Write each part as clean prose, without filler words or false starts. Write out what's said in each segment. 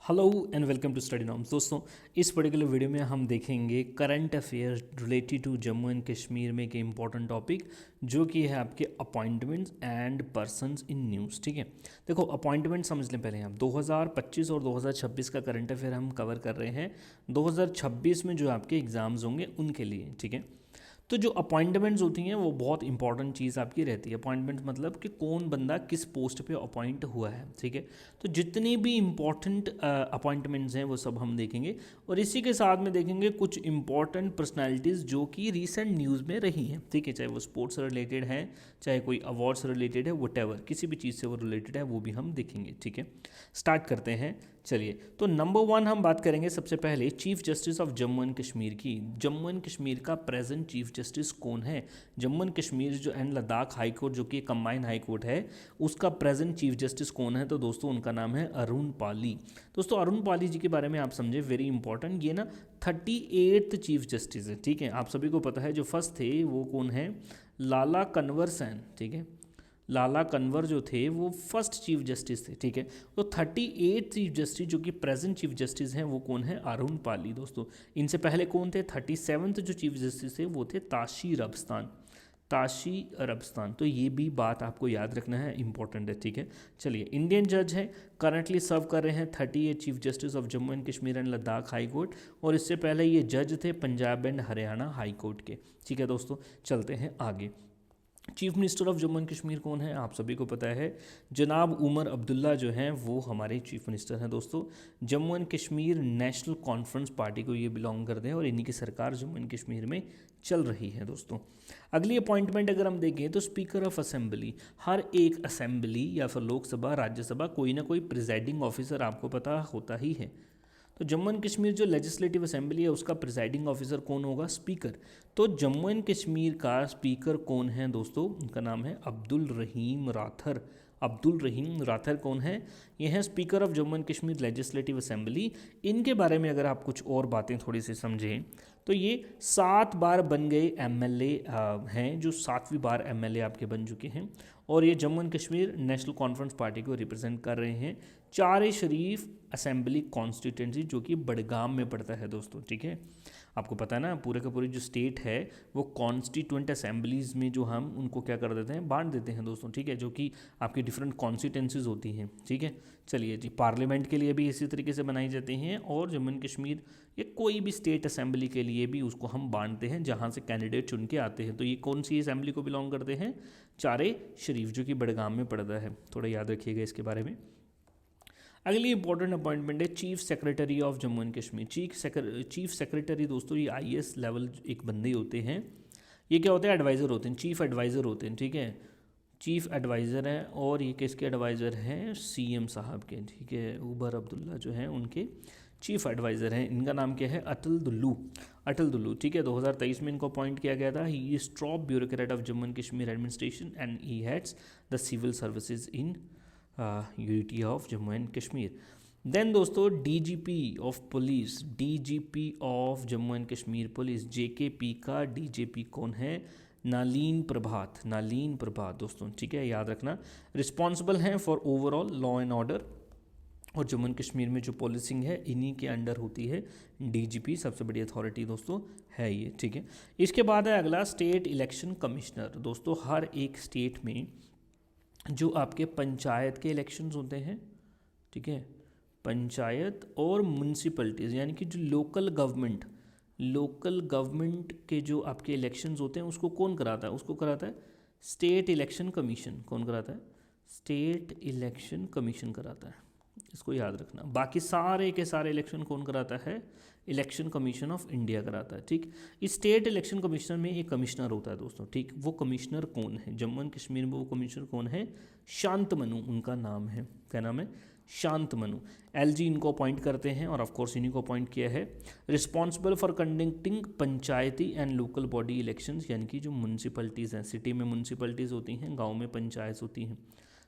Hello and welcome to study norms. दोस्तों, इस particular video में हम देखेंगे current affair related to Jammu and Kashmir में के इंपॉर्टेंट टॉपिक जो कि है आपके appointments and persons in news. ठीक है, देखो अपॉइंटमेंट समझ लें पहले। आप 2025 और 2026 का करंट अफेयर हम कवर कर रहे हैं। 2026 में जो आपके एग्ज़ाम्स होंगे उनके लिए। ठीक है, तो जो अपॉइंटमेंट्स होती हैं वो बहुत इंपॉर्टेंट चीज़ आपकी रहती है। अपॉइंटमेंट मतलब कि कौन बंदा किस पोस्ट पे अपॉइंट हुआ है। ठीक है, तो जितनी भी इम्पॉर्टेंट अपॉइंटमेंट्स हैं वो सब हम देखेंगे और इसी के साथ में देखेंगे कुछ इंपॉर्टेंट पर्सनालिटीज़ जो कि रीसेंट न्यूज़ में रही हैं। ठीक है, चाहे वो स्पोर्ट्स से रिलेटेड है, चाहे कोई अवार्ड से रिलेटेड है, वटेवर किसी भी चीज़ से वो रिलेटेड है वो भी हम देखेंगे। ठीक है, स्टार्ट करते हैं। चलिए, तो नंबर 1 हम बात करेंगे सबसे पहले chief justice of Jammu and Kashmir की। जम्मू एंड कश्मीर का प्रेजेंट चीफ जस्टिस कौन है? जम्मू एंड कश्मीर जो एंड लद्दाख हाई कोर्ट जो कि कंबाइन हाई कोर्ट है, उसका प्रेजेंट चीफ जस्टिस कौन है? तो दोस्तों उनका नाम है अरुण पाली। दोस्तों अरुण पाली जी के बारे में आप समझे, वेरी इंपॉर्टेंट। ये ना 38th चीफ जस्टिस है। ठीक है, आप सभी को पता है जो फर्स्ट थे वो कौन है? लाला कन्वर सेन। ठीक है, लाला कन्वर जो थे वो फर्स्ट चीफ जस्टिस थे। ठीक है, तो 38 चीफ जस्टिस जो कि प्रेजेंट चीफ जस्टिस हैं वो कौन है? अरुण पाली। दोस्तों इनसे पहले कौन थे? 37th जो चीफ जस्टिस थे वो थे ताशी रब्स्तान। ताशी रब्स्तान, तो ये भी बात आपको याद रखना है, इंपॉर्टेंट है। ठीक है, चलिए, इंडियन जज है, करंटली सर्व कर रहे हैं 38 chief justice of Jammu and Kashmir and Ladakh high court, और इससे पहले ये जज थे Punjab and Haryana high court के। ठीक है दोस्तों, चलते हैं आगे। Chief minister of Jammu and Kashmir कौन है? आप सभी को पता है, जनाब उमर अब्दुल्ला जो हैं वो हमारे चीफ मिनिस्टर हैं। दोस्तों Jammu and Kashmir national conference party को ये बिलोंग करते हैं और इन्हीं की सरकार जम्मू एंड कश्मीर में चल रही है। दोस्तों अगली अपॉइंटमेंट अगर हम देखें तो स्पीकर ऑफ असेंबली। हर एक असेंबली या फिर लोकसभा राज्यसभा कोई ना कोई प्रिजाइडिंग ऑफिसर आपको पता होता ही है। तो जम्मू एंड कश्मीर जो लेजिस्लेटिव असेंबली है उसका प्रिजाइडिंग ऑफिसर कौन होगा? स्पीकर। तो जम्मू एंड कश्मीर का स्पीकर कौन है दोस्तों? उनका नाम है अब्दुल रहीम राथर। अब्दुल रहीम राथर कौन है? ये हैं speaker of Jammu and Kashmir legislative assembly. इनके बारे में अगर आप कुछ और बातें थोड़ी सी समझें तो ये 7 बार बन गए एमएलए हैं, जो 7वीं बार एमएलए आपके बन चुके हैं, और ये Jammu and Kashmir national conference party को रिप्रेजेंट कर रहे हैं। चार शरीफ असेंबली कॉन्स्टिट्यूंसी जो कि बडगाम में पड़ता है। दोस्तों ठीक है, आपको पता है ना, पूरे का पूरी जो स्टेट है वो कॉन्स्टिट्यूंट असेंबलीज़ में जो हम उनको क्या कर देते हैं, बांट देते हैं दोस्तों। ठीक है, जो कि आपकी डिफरेंट कॉन्स्टिट्यूंसीज होती हैं। ठीक है, चलिए जी, पार्लियामेंट के लिए भी इसी तरीके से बनाई जाती हैं और जम्मू एंड कश्मीर या कोई भी स्टेट असेंबली के लिए भी उसको हम बांटते हैं जहाँ से कैंडिडेट चुन के आते हैं। तो ये कौन सी असेंबली को बिलोंग करते हैं? चारे शरीफ जो कि बडगाम में पड़ता है। थोड़ा याद रखिएगा इसके बारे में। अगली इंपॉर्टेंट अपॉइंटमेंट है chief secretary of Jammu and Kashmir. Chief secretary दोस्तों ये IAS लेवल एक बंदे होते हैं। ये क्या होते हैं? एडवाइज़र होते हैं, चीफ एडवाइज़र होते हैं। ठीक है, चीफ एडवाइज़र हैं और ये किसके एडवाइज़र हैं? CM साहब के। ठीक है, उमर अब्दुल्ला जो हैं उनके चीफ एडवाइज़र हैं। इनका नाम क्या है? अटल दुल्लू। अटल दुल्लू। ठीक है, 2023 में इनको अपॉइंट किया गया था। He is top bureaucrat of Jammu and Kashmir administration and he heads the civil services in UT of Jammu and Kashmir. Then दोस्तों DGP of police, DGP of Jammu and Kashmir police, JKP का DGP कौन है? नालीन प्रभात। नालीन प्रभात दोस्तों, ठीक है, याद रखना। रिस्पॉन्सिबल हैं for overall law and order, और जम्मू एंड कश्मीर में जो पॉलिसिंग है इन्हीं के अंडर होती है। DGP सबसे बड़ी अथॉरिटी दोस्तों है ये। ठीक है, इसके बाद है अगला स्टेट इलेक्शन कमिश्नर। दोस्तों हर एक स्टेट में जो आपके पंचायत के इलेक्शंस होते हैं, ठीक है, पंचायत और म्यूनसिपलिटीज़ यानी कि जो लोकल गवर्नमेंट के जो आपके इलेक्शंस होते हैं उसको कौन कराता है? उसको कराता है स्टेट इलेक्शन कमीशन। कौन कराता है? स्टेट इलेक्शन कमीशन कराता है, इसको याद रखना। बाकी सारे के सारे इलेक्शन कौन कराता है? इलेक्शन कमीशन ऑफ इंडिया कराता है। ठीक, इस स्टेट इलेक्शन कमिश्नर में एक कमिश्नर होता है दोस्तों। ठीक, वो कमिश्नर कौन है? जम्मू एंड कश्मीर में वो कमिश्नर कौन है? शांतमनु उनका नाम है। क्या नाम है? शांतमनु। LG इनको अपॉइंट करते हैं और ऑफकोर्स इन्हीं को अपॉइंट किया है। Responsible for conducting Panchayati and local body elections, यानी कि जो म्यूनसिपलिटीज़ हैं, सिटी में म्यूनसिपलिटीज़ होती हैं, गाँव में पंचायत होती हैं,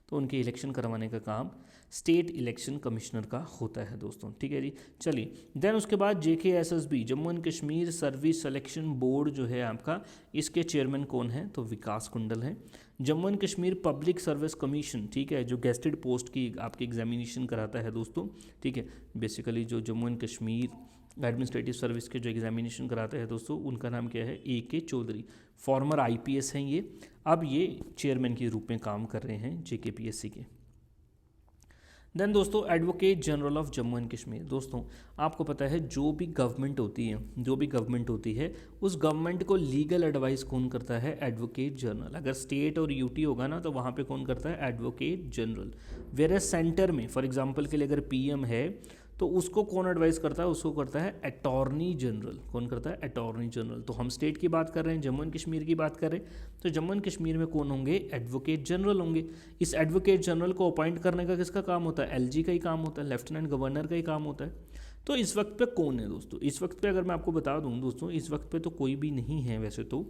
तो उनके इलेक्शन करवाने का काम स्टेट इलेक्शन कमिश्नर का होता है दोस्तों। ठीक है जी, चलिए। देन उसके बाद JKSSB Jammu and Kashmir service selection board जो है आपका, इसके चेयरमैन कौन है? तो विकास कुंडल है। Jammu and Kashmir public service commission, ठीक है, जो गेस्टेड पोस्ट की आपकी एग्जामिनेशन कराता है दोस्तों, ठीक है, बेसिकली जो Jammu and Kashmir administrative service के जो एग्जामिनेशन कराते हैं दोस्तों, उनका नाम क्या है, AK चौधरी। फॉर्मर IPS हैं ये, अब ये चेयरमैन के रूप में काम कर रहे हैं JKPSC के। देन दोस्तों advocate general of Jammu and Kashmir. दोस्तों आपको पता है जो भी गवर्नमेंट होती है उस गवर्नमेंट को लीगल एडवाइस कौन करता है, एडवोकेट जनरल। अगर स्टेट और UT होगा ना तो वहाँ पे कौन करता है, एडवोकेट जनरल। वेयर सेंटर में फॉर एग्जांपल के लिए अगर PM है तो उसको कौन एडवाइस करता है, उसको करता है अटॉर्नी जनरल। कौन करता है, अटॉर्नी जनरल। तो हम स्टेट की बात कर रहे हैं, जम्मू एंड कश्मीर की बात कर रहे हैं, तो जम्मू एंड कश्मीर में कौन होंगे, एडवोकेट जनरल होंगे। इस एडवोकेट जनरल को अपॉइंट करने का किसका काम होता है, LG का ही काम होता है, लेफ्टिनेंट गवर्नर का ही काम होता है। तो इस वक्त पे कौन है दोस्तों, इस वक्त पे अगर मैं आपको बता दूं दोस्तों, इस वक्त पे तो कोई भी नहीं है वैसे तो,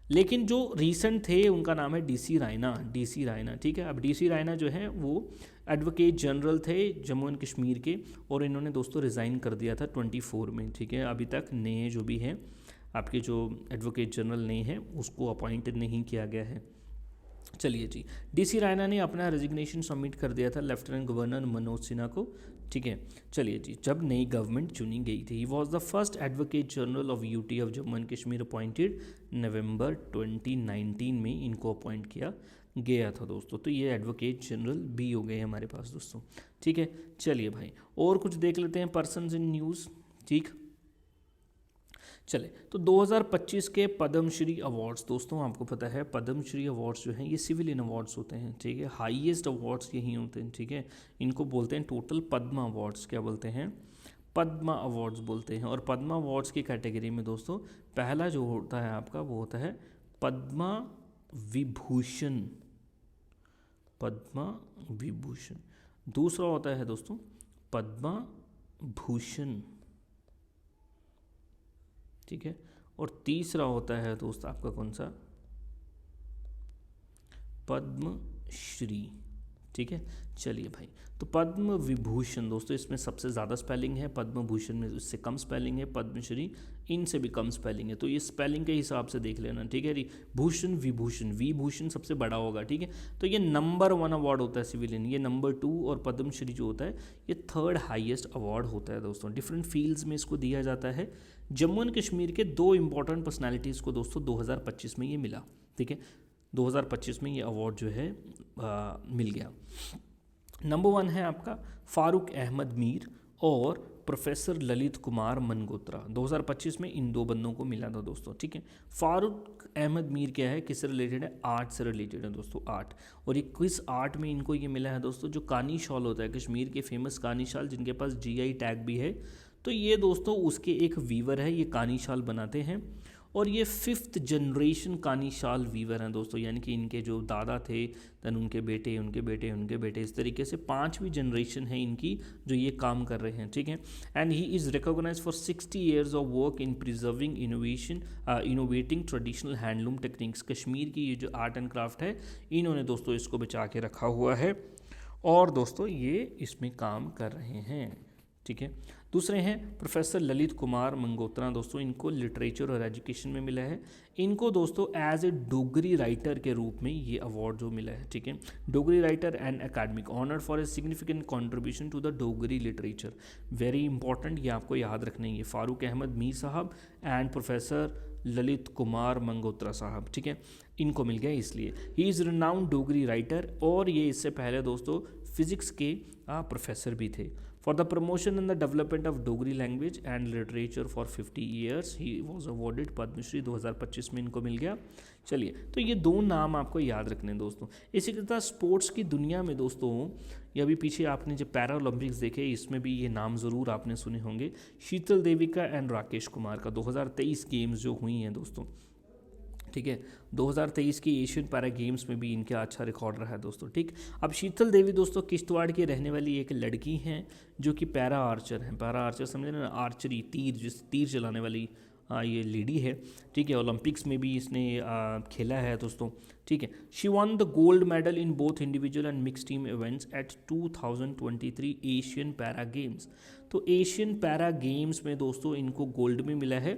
लेकिन जो रीसेंट थे उनका नाम है DC रायना, ठीक है। अब DC रायना जो है वो एडवोकेट जनरल थे जम्मू एंड कश्मीर के, और इन्होंने दोस्तों रिज़ाइन कर दिया था 24 में, ठीक है। अभी तक नए जो भी हैं आपके जो एडवोकेट जनरल नए हैं उसको अपॉइंट नहीं किया गया है। चलिए जी, DC रायना ने अपना रेजिग्नेशन सबमिट कर दिया था लेफ्टिनेंट गवर्नर मनोज सिन्हा को, ठीक है। चलिए जी, जब नई गवर्नमेंट चुनी गई थी, he was the first advocate general of UT of Jammu and Kashmir appointed November 2019 में इनको अपॉइंट किया गया था दोस्तों। तो ये एडवोकेट जनरल भी हो गए हमारे पास दोस्तों, ठीक है। चलिए भाई और कुछ देख लेते हैं पर्सन्स इन न्यूज़, ठीक। चले तो 2025 के पद्मश्री अवार्ड्स। दोस्तों आपको पता है पद्मश्री अवार्ड्स जो हैं ये सिविलियन अवार्ड्स होते हैं, ठीक है। हाईएस्ट अवार्ड्स यही होते हैं, ठीक है। इनको बोलते हैं टोटल पद्मा अवार्ड्स। क्या बोलते हैं, पद्मा अवार्ड्स बोलते हैं। और पद्मा अवार्ड्स की कैटेगरी में दोस्तों पहला जो होता है आपका वो होता है पद्मा विभूषण, पद्मा विभूषण। दूसरा होता है दोस्तों पद्मा भूषण, ठीक है। और तीसरा होता है दोस्त आपका कौन सा, पद्मश्री, ठीक है। चलिए भाई, तो पद्म विभूषण दोस्तों इसमें सबसे ज़्यादा स्पेलिंग है, पद्म भूषण में इससे कम स्पेलिंग है, पद्मश्री इनसे भी कम स्पेलिंग है। तो ये स्पेलिंग के हिसाब से देख लेना, ठीक है। भूषण विभूषण, विभूषण सबसे बड़ा होगा, ठीक है। तो ये नंबर 1 अवार्ड होता है सिविलियन, ये नंबर 2, और पद्मश्री जो होता है ये 3rd हाईएस्ट अवार्ड होता है दोस्तों। डिफरेंट फील्ड्स में इसको दिया जाता है। जम्मू एंड कश्मीर के 2 इंपॉर्टेंट पर्सनैलिटीज़ को दोस्तों 2025 में ये मिला, ठीक है। 2025 में ये अवार्ड जो है मिल गया। नंबर 1 है आपका फारूक अहमद मीर और प्रोफेसर ललित कुमार मनगोत्रा। 2025 में इन 2 बंदों को मिला था दोस्तों, ठीक है। फारूक अहमद मीर क्या है, किससे रिलेटेड है, आर्ट से रिलेटेड है दोस्तों, आर्ट। और ये किस आर्ट में इनको ये मिला है दोस्तों, जो कानी शॉल होता है, कश्मीर के फेमस कानी शाल जिनके पास GI टैग भी है, तो ये दोस्तों उसके एक वीवर है, ये कानी शाल बनाते हैं। और ये 5th जनरेशन कानी शाल वीवर हैं दोस्तों, यानी कि इनके जो दादा थे, देन उनके बेटे, उनके बेटे, उनके बेटे, इस तरीके से 5वीं जनरेशन है इनकी जो ये काम कर रहे हैं, ठीक है। And he is recognized for 60 years of work in preserving innovating traditional handloom techniques. Kashmir की ये जो आर्ट एंड क्राफ्ट है इन्होंने दोस्तों इसको बचा के रखा हुआ है, और दोस्तों ये इसमें काम कर रहे हैं, ठीक है। दूसरे हैं प्रोफेसर ललित कुमार मंगोत्रा दोस्तों, इनको लिटरेचर और एजुकेशन में मिला है। इनको दोस्तों एज ए डोगरी राइटर के रूप में ये अवार्ड जो मिला है, ठीक है। Dogri writer and academic honoured for a significant contribution to the Dogri literature. Very important, ये आपको याद रखना है। फारूक अहमद मीर साहब एंड प्रोफेसर ललित कुमार मंगोत्रा साहब, ठीक है, इनको मिल गया इसलिए। He is renowned Dogri writer, और ये इससे पहले दोस्तों फिजिक्स के प्रोफेसर भी थे। For the promotion and the development of Dogri language and literature for 50 years he was awarded Padmashri. 2025 में इनको मिल गया। चलिए, तो ये 2 नाम आपको याद रखने दोस्तों। इसी के साथ स्पोर्ट्स की दुनिया में दोस्तों, या अभी पीछे आपने जब पैरा ओलंपिक्स देखे इसमें भी ये नाम ज़रूर आपने सुने होंगे, शीतल देविका एंड राकेश कुमार का 2023 गेम्स जो हुई हैं दोस्तों, ठीक है। 2023 की एशियन पैरा गेम्स में भी इनका अच्छा रिकॉर्ड रहा है दोस्तों, ठीक। अब शीतल देवी दोस्तों किश्तवाड़ की रहने वाली एक लड़की हैं जो कि पैरा आर्चर हैं। पैरा आर्चर समझे ना, आर्चरी, तीर चलाने वाली ये लेडी है, ठीक है। ओलंपिक्स में भी इसने खेला है दोस्तों, ठीक है। She one the gold medal in both individual and mix team events at 2023 Asian para games. तो एशियन पैरा गेम्स में दोस्तों इनको गोल्ड में मिला है।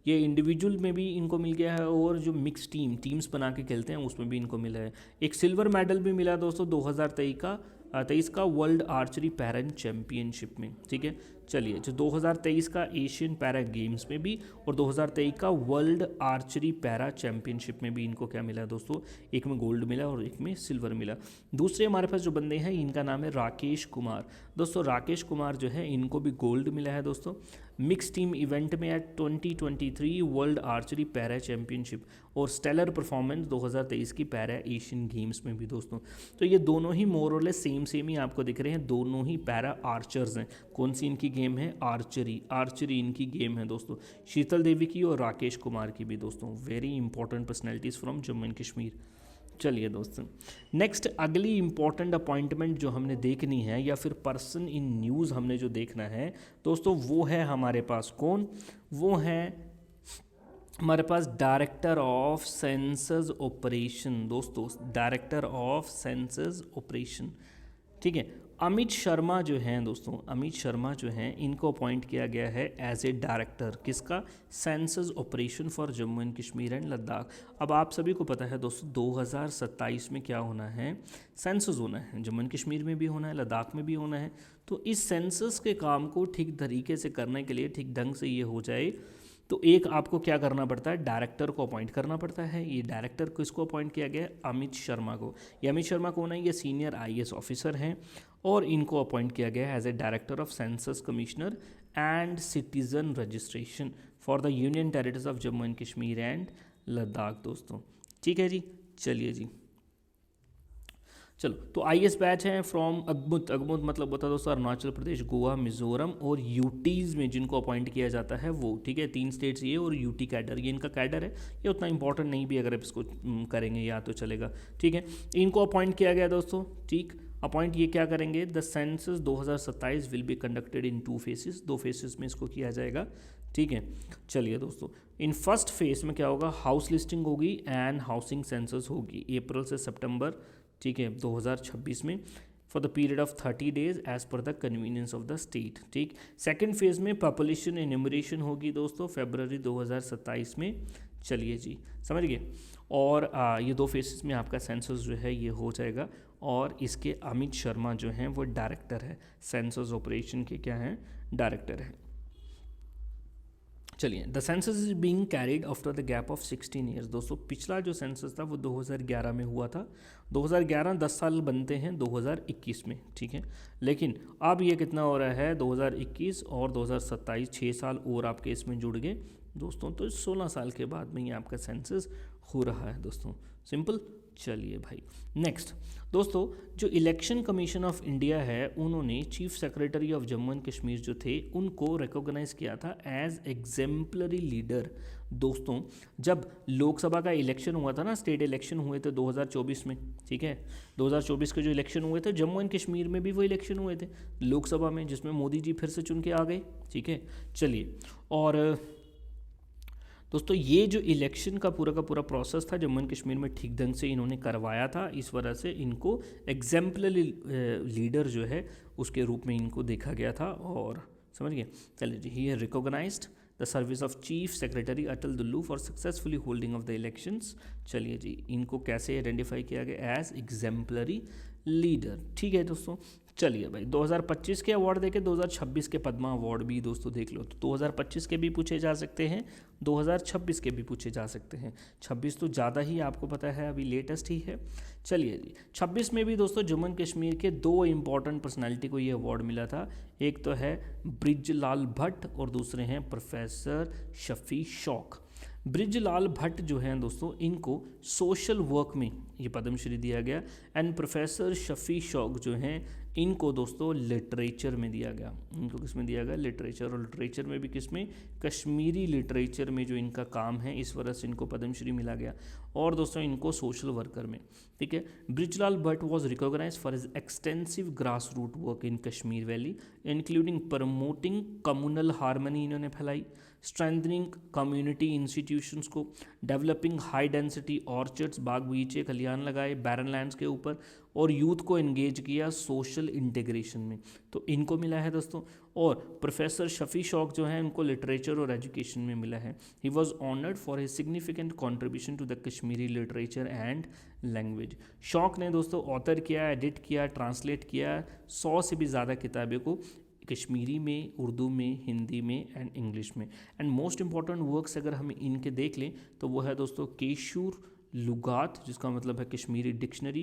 ये इंडिविजुअल में भी इनको मिल गया है और जो मिक्स टीम्स बना के खेलते हैं उसमें भी इनको मिला है। एक सिल्वर मेडल भी मिला दोस्तों 2023 का वर्ल्ड आर्चरी पैरा चैम्पियनशिप में, ठीक है। चलिए, जो 2023 का एशियन पैरा गेम्स में भी और 2023 का वर्ल्ड आर्चरी पैरा चैम्पियनशिप में भी इनको क्या मिला दोस्तों, एक में गोल्ड मिला और एक में सिल्वर मिला। दूसरे हमारे पास जो बंदे हैं इनका नाम है राकेश कुमार। दोस्तों राकेश कुमार जो है इनको भी गोल्ड मिला है दोस्तों मिक्स टीम इवेंट में at 2023 world archery para championship और स्टेलर परफॉर्मेंस 2023 की पैरा एशियन गेम्स में भी दोस्तों। तो ये दोनों ही मोरलेस सेम ही आपको दिख रहे हैं, दोनों ही पैरा आर्चर्स हैं। कौन सी इनकी गेम है, आर्चरी इनकी गेम है दोस्तों, शीतल देवी की और राकेश कुमार की भी दोस्तों। Very important personalities from Jammu and Kashmir. चलिए दोस्तों, नेक्स्ट अगली इंपॉर्टेंट अपॉइंटमेंट जो हमने देखनी है या फिर पर्सन इन न्यूज़ हमने जो देखना है दोस्तों, वो है हमारे पास कौन, वो है हमारे पास डायरेक्टर ऑफ सेंसस ऑपरेशन दोस्तों, डायरेक्टर ऑफ सेंसस ऑपरेशन, ठीक है। अमित शर्मा जो हैं दोस्तों, अमित शर्मा जो हैं इनको अपॉइंट किया गया है एज ए डायरेक्टर, किसका, census operation for Jammu and Kashmir and Ladakh. अब आप सभी को पता है दोस्तों 2027 में क्या होना है, सेंसस होना है, जम्मू एंड कश्मीर में भी होना है, लद्दाख में भी होना है। तो इस सेंसस के काम को ठीक तरीके से करने के लिए, ठीक ढंग से ये हो जाए, तो एक आपको क्या करना पड़ता है, डायरेक्टर को अपॉइंट करना पड़ता है। ये डायरेक्टर को इसको अपॉइंट किया गया है, अमित शर्मा को। ये अमित शर्मा कौन है, ये सीनियर IAS ऑफिसर हैं और इनको अपॉइंट किया गया है as a director of census commissioner and citizen registration for the union territories of Jammu and Kashmir and Ladakh दोस्तों, ठीक है जी। चलिए जी, चलो, तो IAS बैच हैं फ्रॉम अगमुत मतलब होता है दोस्तों अरुणाचल प्रदेश, गोवा, मिजोरम और यूटीज़ में जिनको अपॉइंट किया जाता है वो, ठीक है। 3 स्टेट्स ये और यूटी कैडर, ये इनका कैडर है। ये उतना इंपॉर्टेंट नहीं भी, अगर आप इसको करेंगे या तो चलेगा, ठीक है। इनको अपॉइंट किया गया दोस्तों, ठीक। अपॉइंट ये क्या करेंगे, the census 2027 will be conducted in 2 faces, 2 faces में इसको किया जाएगा, ठीक है। चलिए दोस्तों, इन फर्स्ट फेज में क्या होगा, हाउस लिस्टिंग होगी एंड हाउसिंग सेंसस होगी अप्रैल से सितंबर, ठीक है, 2026 में, for the period of 30 days as per the convenience of the state, ठीक। सेकेंड फेज में पॉपुलेशन एन्यूमरेशन होगी दोस्तों फरवरी 2027 में। चलिए जी, समझ गए। और ये 2 फेसेस में आपका सेंसस जो है ये हो जाएगा और इसके अमित शर्मा जो हैं वो डायरेक्टर है, सेंसस ऑपरेशन के क्या हैं, डायरेक्टर है। चलिए, the census is being carried after the gap of 16 years दोस्तों। पिछला जो सेंसस था वो 2011 में हुआ था, 2011 10 साल बनते हैं 2021 में, ठीक है। लेकिन अब ये कितना हो रहा है, 2021 और 2027, 6 साल और आपके इसमें जुड़ गए दोस्तों, तो 16 साल के बाद में ये आपका सेंसस हो रहा है दोस्तों, सिंपल। चलिए भाई, नेक्स्ट दोस्तों, जो इलेक्शन कमीशन ऑफ इंडिया है उन्होंने chief secretary of Jammu and Kashmir जो थे उनको रिकॉग्नाइज किया था एज एग्जेम्पलरी लीडर दोस्तों। जब लोकसभा का इलेक्शन हुआ था ना, स्टेट इलेक्शन हुए थे 2024 में, ठीक है। 2024 के जो इलेक्शन हुए थे जम्मू एंड कश्मीर में भी वो इलेक्शन हुए थे लोकसभा में, जिसमें मोदी जी फिर से चुन के आ गए, ठीक है। चलिए, और दोस्तों ये जो इलेक्शन का पूरा प्रोसेस था जम्मू एंड कश्मीर में ठीक ढंग से इन्होंने करवाया था, इस वजह से इनको एग्जाम्पलरी लीडर जो है उसके रूप में इनको देखा गया था, और समझ गए। चलिए जी, he recognised the service of chief secretary Atal Dullu for successfully holding of the elections. चलिए जी, इनको कैसे आइडेंटिफाई किया गया, एज एग्जाम्पलरी लीडर, ठीक है दोस्तों। चलिए भाई, 2025 के अवार्ड देके 2026 के पद्मा अवार्ड भी दोस्तों देख लो, तो 2025 के भी पूछे जा सकते हैं, 2026 के भी पूछे जा सकते हैं। 26 तो ज़्यादा ही आपको पता है अभी लेटेस्ट ही है। चलिए जी, 26 में भी दोस्तों जम्मू एंड कश्मीर के 2 इंपॉर्टेंट पर्सनालिटी को ये अवार्ड मिला था। एक तो है ब्रिजलाल भट्ट और दूसरे हैं प्रोफेसर शफी शौक। ब्रिजलाल भट्ट जो हैं दोस्तों, इनको सोशल वर्क में ये पद्मश्री दिया गया, एंड प्रोफेसर शफी शौक जो हैं इनको दोस्तों लिटरेचर में दिया गया। इनको किस में दिया गया, लिटरेचर, और लिटरेचर में भी किस में, कश्मीरी लिटरेचर में जो इनका काम है इस वजह से इनको पद्मश्री मिला गया, और दोस्तों इनको सोशल वर्कर में, ठीक है। Brijlal Bhatt was recognize for his extensive grass root work in Kashmir valley, including promoting communal harmony इन्होंने फैलाई, स्ट्रेंथनिंग कम्युनिटी इंस्टीट्यूशंस को, डेवलपिंग हाई डेंसिटी ऑर्चर्ड्स, बाग बगीचे खलियान लगाए बैरन लैंड्स के ऊपर, और यूथ को एंगेज किया सोशल इंटीग्रेशन में, तो इनको मिला है दोस्तों। और प्रोफेसर शफी शौक जो है इनको लिटरेचर और एजुकेशन में मिला है। He was honoured for his significant contribution to the Kashmiri literature and language. शौक ने दोस्तों ऑथर किया, एडिट किया, ट्रांसलेट किया 100 से भी ज़्यादा किताबें को कश्मीरी में, उर्दू में, हिंदी में एंड इंग्लिश में। एंड मोस्ट इंपॉर्टेंट वर्क्स अगर हम इनके देख लें तो वो है दोस्तों केशूर लुगात, जिसका मतलब है कश्मीरी डिक्शनरी,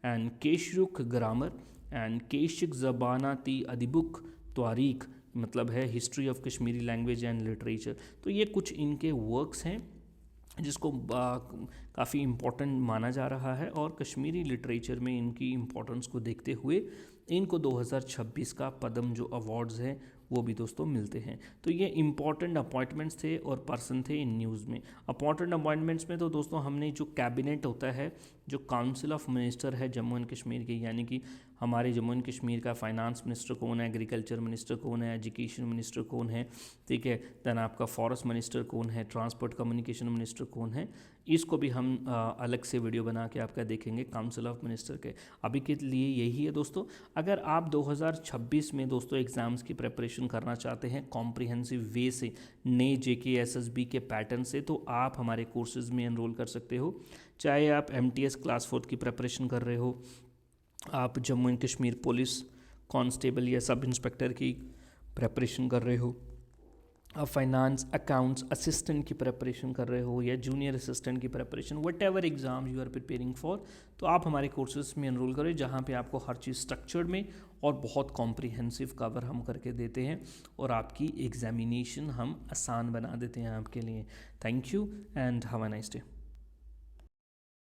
एंड केशरुख ग्रामर, एंड केशिक ज़बानाती अदिबुक तारीख, मतलब है history of Kashmiri language and literature. तो ये कुछ इनके वर्क्स हैं जिसको काफ़ी इम्पोर्टेंट माना जा रहा है, और कश्मीरी लिटरेचर में इनकी इम्पोर्टेंस को देखते हुए इनको 2026 का पद्म जो अवार्ड्स हैं वो भी दोस्तों मिलते हैं। तो ये इम्पॉर्टेंट अपॉइंटमेंट्स थे और पर्सन थे इन न्यूज़ में। अपॉर्टेंट अपॉइंटमेंट्स में तो दोस्तों हमने जो कैबिनेट होता है, जो काउंसिल ऑफ मिनिस्टर है जम्मू एंड कश्मीर के, यानी कि हमारे जम्मू एंड कश्मीर का फाइनेंस मिनिस्टर कौन है, एग्रीकल्चर मिनिस्टर कौन है, एजुकेशन मिनिस्टर कौन है, ठीक है, दैन आपका फॉरेस्ट मिनिस्टर कौन है, ट्रांसपोर्ट कम्युनिकेशन मिनिस्टर कौन है, इसको भी हम अलग से वीडियो बना के आपका देखेंगे काउंसिल ऑफ मिनिस्टर के। अभी के लिए यही है दोस्तों। अगर आप 2026 में दोस्तों एग्ज़ाम्स की प्रिपरेशन करना चाहते हैं कॉम्प्रिहेंसिव वे से, नए JK SSB के पैटर्न से, तो आप हमारे कोर्सेज़ में एनरोल कर सकते हो। चाहे आप MTS क्लास 4 की प्रिपरेशन कर रहे हो, आप Jammu and Kashmir police constable या सब इंस्पेक्टर की प्रिपरेशन कर रहे हो, आप फाइनेंस अकाउंट्स असिस्टेंट की प्रिपरेशन कर रहे हो, या जूनियर असिस्टेंट की preparation, whatever exam you are preparing for, तो आप हमारे कोर्सेज में एनरोल करें, जहाँ पे आपको हर चीज़ स्ट्रक्चर्ड में और बहुत कॉम्प्रिहेंसिव कवर हम करके देते हैं, और आपकी एग्जामिनेशन हम आसान बना देते हैं आपके लिए। Thank you and have a nice day.